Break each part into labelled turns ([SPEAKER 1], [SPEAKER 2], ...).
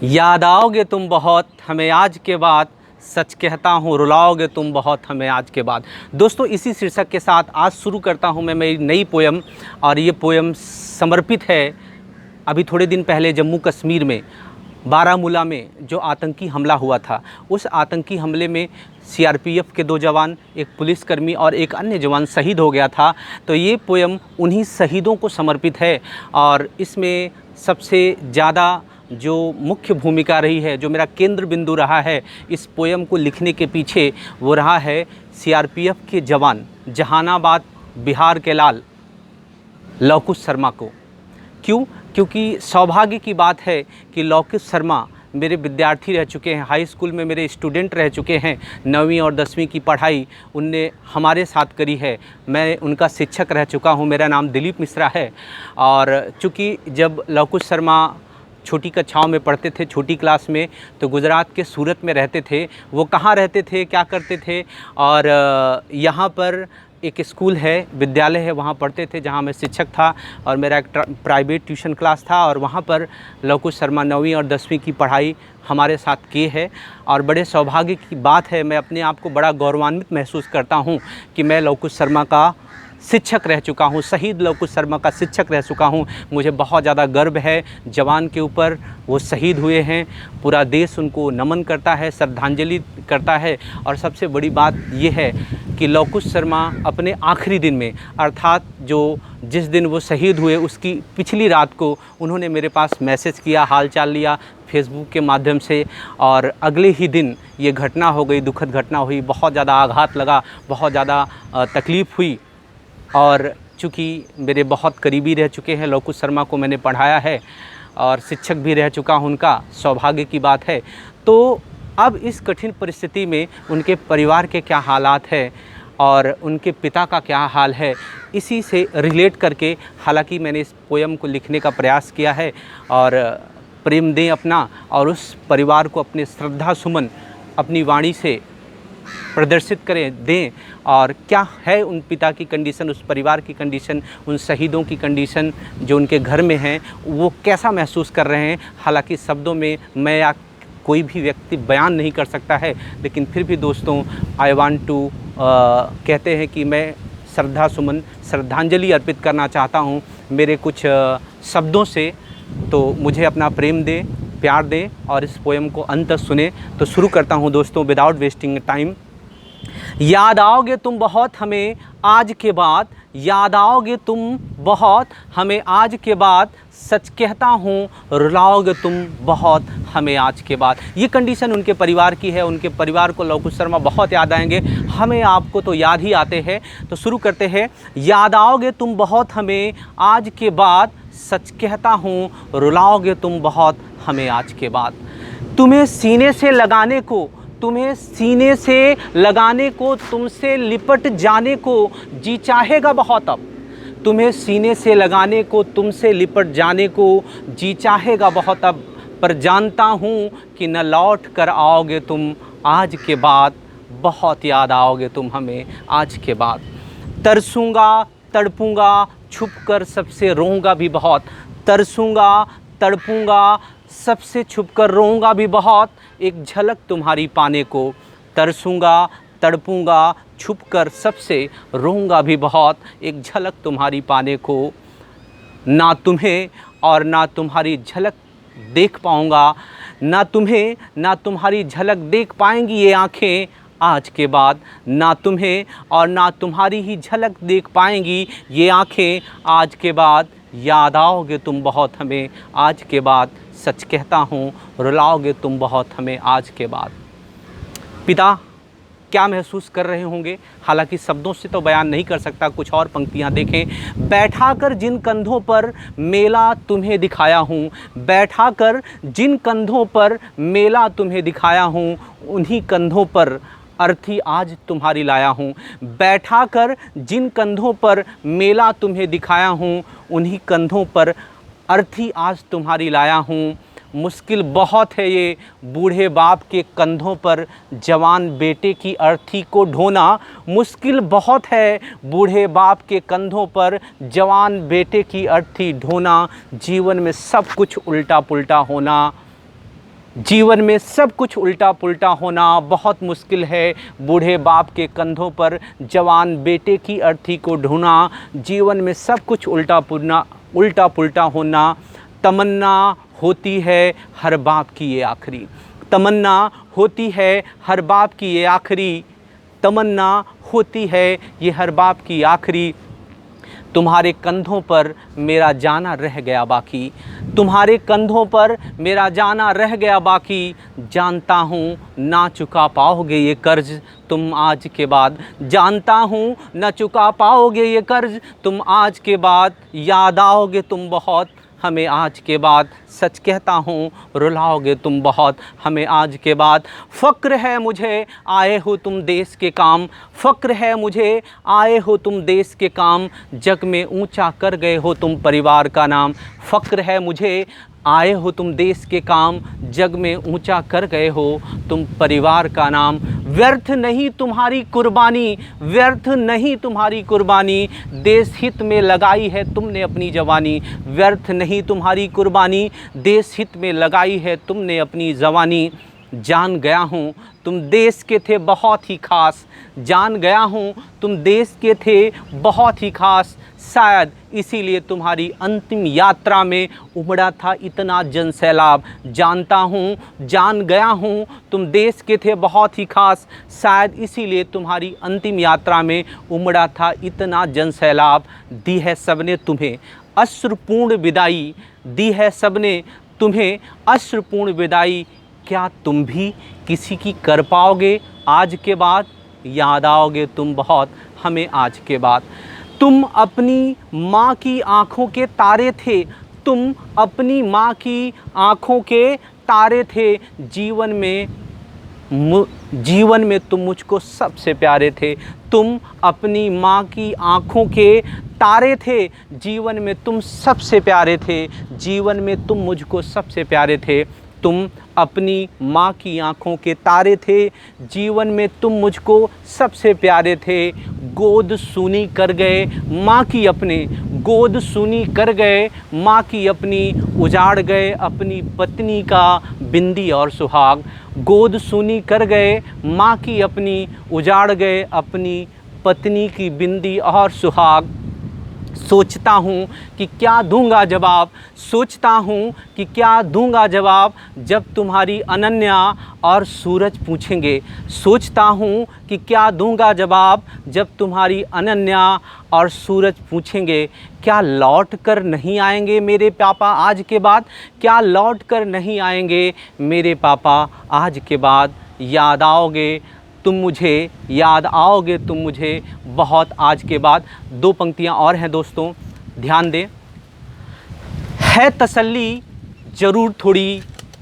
[SPEAKER 1] याद आओगे तुम बहुत हमें आज के बाद, सच कहता हूँ रुलाओगे तुम बहुत हमें आज के बाद। दोस्तों, इसी शीर्षक के साथ आज शुरू करता हूँ मैं मेरी नई पोयम। और ये पोयम समर्पित है अभी थोड़े दिन पहले जम्मू कश्मीर में बारामूला में जो आतंकी हमला हुआ था। उस आतंकी हमले में सीआरपीएफ के 2 जवान, एक पुलिसकर्मी और एक अन्य जवान शहीद हो गया था। तो ये पोयम उन्हीं शहीदों को समर्पित है। और इसमें सबसे ज़्यादा जो मुख्य भूमिका रही है, जो मेरा केंद्र बिंदु रहा है इस पोयम को लिखने के पीछे, वो रहा है सीआरपीएफ के जवान, जहानाबाद बिहार के लाल लवकुश शर्मा को। क्यों? क्योंकि सौभाग्य की बात है कि लवकुश शर्मा मेरे विद्यार्थी रह चुके हैं, हाई स्कूल में मेरे स्टूडेंट रह चुके हैं। 9वीं और 10वीं की पढ़ाई उनने हमारे साथ करी है। मैं उनका शिक्षक रह चुका हूं। मेरा नाम दिलीप मिश्रा है। और चूँकि जब लवकुश शर्मा छोटी कक्षाओं में पढ़ते थे, छोटी क्लास में, तो गुजरात के सूरत में रहते थे। वो कहाँ रहते थे, क्या करते थे, और यहाँ पर एक स्कूल है, विद्यालय है, वहाँ पढ़ते थे जहाँ मैं शिक्षक था। और मेरा एक प्राइवेट ट्यूशन क्लास था और वहाँ पर लवकुश शर्मा 9वीं और 10वीं की पढ़ाई हमारे साथ किए है। और बड़े सौभाग्य की बात है, मैं अपने आप को बड़ा गौरवान्वित महसूस करता हूँ कि मैं लवकुश शर्मा का शिक्षक रह चुका हूँ, शहीद लवकुश शर्मा का शिक्षक रह चुका हूँ। मुझे बहुत ज़्यादा गर्व है जवान के ऊपर। वो शहीद हुए हैं, पूरा देश उनको नमन करता है, श्रद्धांजलि करता है। और सबसे बड़ी बात ये है कि लवकुश शर्मा अपने आखिरी दिन में, अर्थात जिस दिन वो शहीद हुए उसकी पिछली रात को उन्होंने मेरे पास मैसेज किया, हालचाल लिया फेसबुक के माध्यम से। और अगले ही दिन ये घटना हो गई, दुखद घटना हुई। बहुत ज़्यादा आघात लगा, बहुत ज़्यादा तकलीफ़ हुई। और चूँकि मेरे बहुत करीबी रह चुके हैं, लवकुश शर्मा को मैंने पढ़ाया है और शिक्षक भी रह चुका हूँ, उनका सौभाग्य की बात है। तो अब इस कठिन परिस्थिति में उनके परिवार के क्या हालात हैं और उनके पिता का क्या हाल है, इसी से रिलेट करके हालांकि मैंने इस पोयम को लिखने का प्रयास किया है। और प्रेम दें अपना, और उस परिवार को अपने श्रद्धा सुमन अपनी वाणी से प्रदर्शित करें, दें। और क्या है उन पिता की कंडीशन, उस परिवार की कंडीशन, उन शहीदों की कंडीशन जो उनके घर में हैं, वो कैसा महसूस कर रहे हैं। हालांकि शब्दों में मैं या कोई भी व्यक्ति बयान नहीं कर सकता है, लेकिन फिर भी दोस्तों आई वांट टू कहते हैं कि मैं श्रद्धा सुमन, श्रद्धांजलि अर्पित करना चाहता हूँ मेरे कुछ शब्दों से। तो मुझे अपना प्रेम दें, प्यार दें और इस पोयम को अंत तक सुने। तो शुरू करता हूँ दोस्तों, विदाउट वेस्टिंग टाइम। याद आओगे तुम बहुत हमें आज के बाद, याद आओगे तुम बहुत हमें आज के बाद, सच कहता हूँ रुलाओगे तुम बहुत हमें आज के बाद। ये कंडीशन उनके परिवार की है। उनके परिवार को लवकुश शर्मा बहुत याद आएंगे, हमें आपको तो याद ही आते हैं। तो शुरू करते हैं। याद आओगे तुम बहुत हमें आज के बाद, सच कहता हूँ रुलाओगे तुम बहुत हमें आज के बाद। तुम्हें सीने से लगाने को, तुम्हें सीने से लगाने को, तुमसे लिपट जाने को जी चाहेगा बहुत अब। तुम्हें सीने से लगाने को, तुमसे लिपट जाने को जी चाहेगा बहुत अब। पर जानता हूँ कि न लौट कर आओगे तुम आज के बाद, बहुत याद आओगे तुम हमें आज के बाद। तरसूंगा तड़पूंगा छुप कर सबसे रोऊंगा भी बहुत, तरसूंगा तड़पूंगा सबसे छुप कर रोऊंगा भी बहुत, एक झलक तुम्हारी पाने को। तरसूंगा तड़पूंगा छुप कर सबसे रोऊंगा भी बहुत, एक झलक तुम्हारी पाने को। ना तुम्हें और ना तुम्हारी झलक देख पाऊंगा, ना तुम्हें ना तुम्हारी झलक देख पाएंगी ये आँखें आज के बाद। ना तुम्हें और ना तुम्हारी ही झलक देख पाएंगी ये आँखें आज के बाद। याद आओगे तुम बहुत हमें आज के बाद, सच कहता हूँ रुलाओगे तुम बहुत हमें आज के बाद। पिता क्या महसूस कर रहे होंगे, हालांकि शब्दों से तो बयान नहीं कर सकता। कुछ और पंक्तियाँ देखें। बैठाकर जिन कंधों पर मेला तुम्हें दिखाया हूँ, बैठाकर जिन कंधों पर मेला तुम्हें दिखाया हूँ, उन्हीं कंधों पर अर्थी आज तुम्हारी लाया हूँ। बैठाकर जिन कंधों पर मेला तुम्हें दिखाया हूँ, उन्हीं कंधों पर अर्थी आज तुम्हारी लाया हूँ। मुश्किल बहुत है ये बूढ़े बाप के कंधों पर जवान बेटे की अर्थी को ढोना। मुश्किल बहुत है बूढ़े बाप के कंधों पर जवान बेटे की अर्थी ढोना। जीवन में सब कुछ उल्टा पुल्टा होना। जीवन में सब कुछ उल्टा पुल्टा होना बहुत मुश्किल है। बूढ़े बाप के कंधों पर जवान बेटे की अर्थी को ढूंढना। जीवन में सब कुछ उल्टा पुल्टा होना। तमन्ना होती है हर बाप की ये आखिरी। तमन्ना होती है हर बाप की ये आखिरी। तमन्ना होती है ये हर बाप की आखिरी। तुम्हारे कंधों पर मेरा जाना रह गया बाकी। तुम्हारे कंधों पर मेरा जाना रह गया बाकी। जानता हूँ ना चुका पाओगे ये कर्ज तुम आज के बाद। जानता हूँ ना चुका पाओगे ये कर्ज तुम आज के बाद। याद आओगे तुम बहुत हमें आज के बाद। सच कहता हूँ रुलाओगे तुम बहुत हमें आज के बाद। फ़क्र है मुझे आए हो तुम देश के काम। फ़क्र है मुझे आए हो तुम देश के काम। जग में ऊंचा कर गए हो तुम परिवार का नाम। फ़क्र है मुझे आए हो तुम देश के काम। जग में ऊंचा कर गए हो तुम परिवार का नाम। व्यर्थ नहीं तुम्हारी कुर्बानी। व्यर्थ नहीं तुम्हारी कुर्बानी। देश हित में लगाई है तुमने अपनी जवानी। व्यर्थ नहीं तुम्हारी कुर्बानी। देश हित में लगाई है तुमने अपनी जवानी। जान गया हूँ तुम देश के थे बहुत ही खास। जान गया हूँ तुम देश के थे बहुत ही खास। शायद इसीलिए तुम्हारी अंतिम यात्रा में उमड़ा था इतना जनसैलाब। जानता हूँ जान गया हूँ तुम देश के थे बहुत ही खास। शायद इसीलिए तुम्हारी अंतिम यात्रा में उमड़ा था इतना जनसैलाब। दी है सबने तुम्हें अश्रुपूर्ण विदाई। दी है सबने तुम्हें अश्रुपूर्ण विदाई। क्या तुम भी किसी की कर पाओगे आज के बाद। याद आओगे तुम बहुत हमें आज के बाद। तुम अपनी माँ की आँखों के तारे थे। तुम अपनी माँ की आँखों के तारे थे। जीवन में तुम मुझको सबसे प्यारे थे। तुम अपनी माँ की आँखों के तारे थे। जीवन में तुम सबसे प्यारे थे। जीवन में तुम मुझको सबसे प्यारे थे। तुम अपनी माँ की आँखों के तारे थे। जीवन में तुम मुझको सबसे प्यारे थे। गोद सूनी कर गए माँ की अपने। गोद सूनी कर गए माँ की अपनी। उजाड़ गए अपनी पत्नी का बिंदी और सुहाग। गोद सूनी कर गए माँ की अपनी। उजाड़ गए अपनी पत्नी की बिंदी और सुहाग। सोचता हूँ कि क्या दूंगा जवाब। सोचता हूँ कि क्या दूंगा जवाब जब तुम्हारी अनन्या और सूरज पूछेंगे। सोचता हूँ कि क्या दूंगा जवाब जब तुम्हारी अनन्या और सूरज पूछेंगे। क्या लौट कर नहीं आएंगे मेरे पापा आज के बाद। क्या लौट कर नहीं आएंगे मेरे पापा आज के बाद। याद आओगे तुम मुझे। याद आओगे तुम मुझे बहुत आज के बाद। दो पंक्तियाँ और हैं दोस्तों, ध्यान दें। है तसल्ली ज़रूर थोड़ी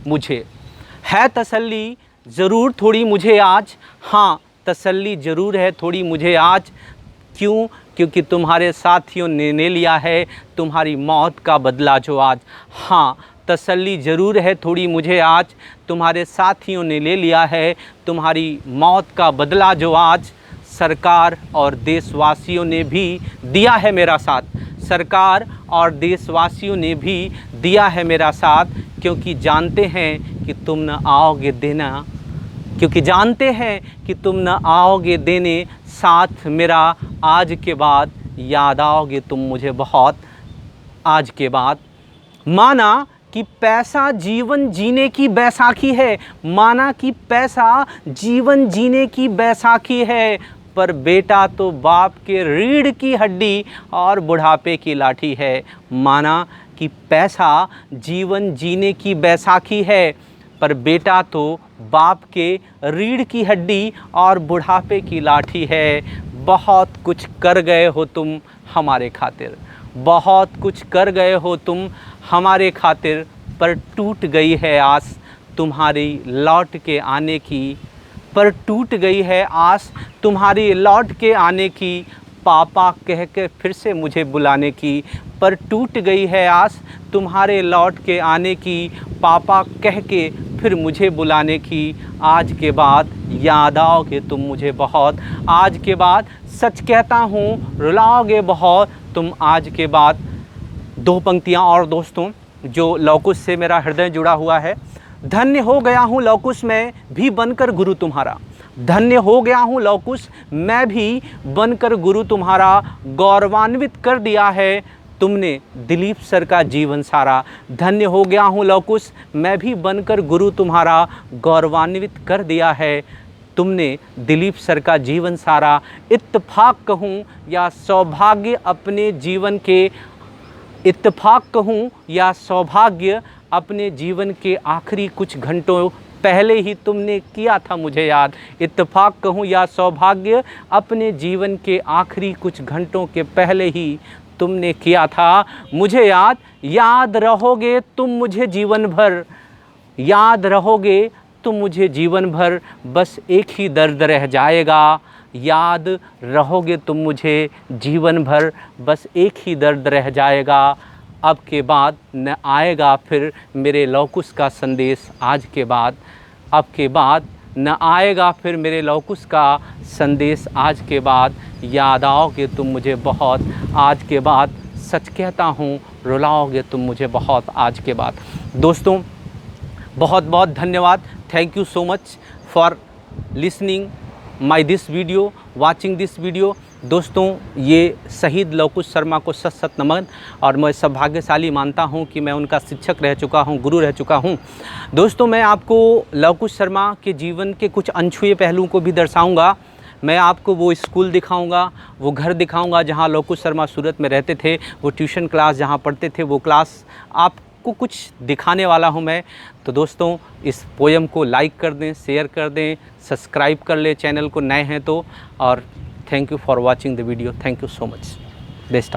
[SPEAKER 1] मुझे। है तसल्ली ज़रूर थोड़ी मुझे आज। हाँ तसल्ली ज़रूर है थोड़ी मुझे आज। क्यों? क्योंकि तुम्हारे साथियों ने ले लिया है तुम्हारी मौत का बदला जो आज। हाँ तसल्ली ज़रूर है थोड़ी मुझे आज। तुम्हारे साथियों ने ले लिया है तुम्हारी मौत का बदला जो आज। सरकार और देशवासियों ने भी दिया है मेरा साथ। सरकार और देशवासियों ने भी दिया है मेरा साथ। क्योंकि जानते हैं कि तुम न आओगे देना। क्योंकि जानते हैं कि तुम न आओगे देने साथ मेरा आज के बाद। याद आओगे तुम मुझे बहुत आज के बाद। माना कि पैसा जीवन जीने की बैसाखी है। माना कि पैसा जीवन जीने की बैसाखी है। पर बेटा तो बाप के रीढ़ की हड्डी और बुढ़ापे की लाठी है। माना कि पैसा जीवन जीने की बैसाखी है। पर बेटा तो बाप के रीढ़ की हड्डी और बुढ़ापे की लाठी है। बहुत कुछ कर गए हो तुम हमारे खातिर। बहुत कुछ कर गए हो तुम हमारे खातिर। पर टूट गई है आस तुम्हारी लौट के आने की। पर टूट गई है आस तुम्हारी लौट के आने की। पापा कह के फिर से मुझे बुलाने की। पर टूट गई है आस तुम्हारे लौट के आने की। पापा कह के फिर मुझे बुलाने की। आज के बाद याद आओगे तुम मुझे बहुत। आज के बाद सच कहता हूँ रुलाओगे बहुत तुम आज के बाद। दो पंक्तियाँ और दोस्तों जो लौकुश से मेरा हृदय जुड़ा हुआ है। धन्य हो गया हूँ लवकुश मैं भी बनकर गुरु तुम्हारा। धन्य हो गया हूँ लवकुश मैं भी बनकर गुरु तुम्हारा। गौरवान्वित कर दिया है तुमने दिलीप सर का जीवन सारा। धन्य हो गया हूँ लवकुश मैं भी बनकर गुरु तुम्हारा। गौरवान्वित कर दिया है तुमने दिलीप सर का जीवन सारा। इत्तेफाक कहूँ या सौभाग्य अपने जीवन के, इत्तेफाक कहूँ या सौभाग्य अपने जीवन के आखिरी कुछ घंटों पहले ही तुमने किया था मुझे याद। इत्तेफाक कहूँ या सौभाग्य अपने जीवन के आखिरी कुछ घंटों के पहले ही तुमने किया था मुझे याद। याद रहोगे तुम मुझे जीवन भर, याद रहोगे तुम मुझे जीवन भर, बस एक ही दर्द रह जाएगा। याद रहोगे तुम मुझे जीवन भर, बस एक ही दर्द रह जाएगा। अब के बाद न आएगा फिर मेरे लवकुश का संदेश आज के बाद। अब के बाद न आएगा फिर मेरे लवकुश का संदेश आज के बाद। याद आओगे तुम मुझे बहुत आज के बाद, सच कहता हूँ रुलाओगे तुम मुझे बहुत आज के बाद। दोस्तों बहुत बहुत धन्यवाद। Thank you so much for listening my this video, watching this video. दोस्तों ये शहीद लवकुश शर्मा को सत सत नमन, और मैं सौभाग्यशाली मानता हूं कि मैं उनका शिक्षक रह चुका हूं, गुरु रह चुका हूं। दोस्तों मैं आपको लवकुश शर्मा के जीवन के कुछ अनछुए पहलुओं को भी दर्शाऊंगा। मैं आपको वो स्कूल दिखाऊंगा, वो घर दिखाऊंगा जहां लवकुश शर्मा सूरत में रहते थे, वो ट्यूशन क्लास जहां पढ़ते थे, वो क्लास आपको कुछ दिखाने वाला हूं मैं। तो दोस्तों इस पोएम को लाइक कर दें, शेयर कर दें, सब्सक्राइब कर ले चैनल को नए हैं तो। और thank you for watching the video. Thank you so much. Best.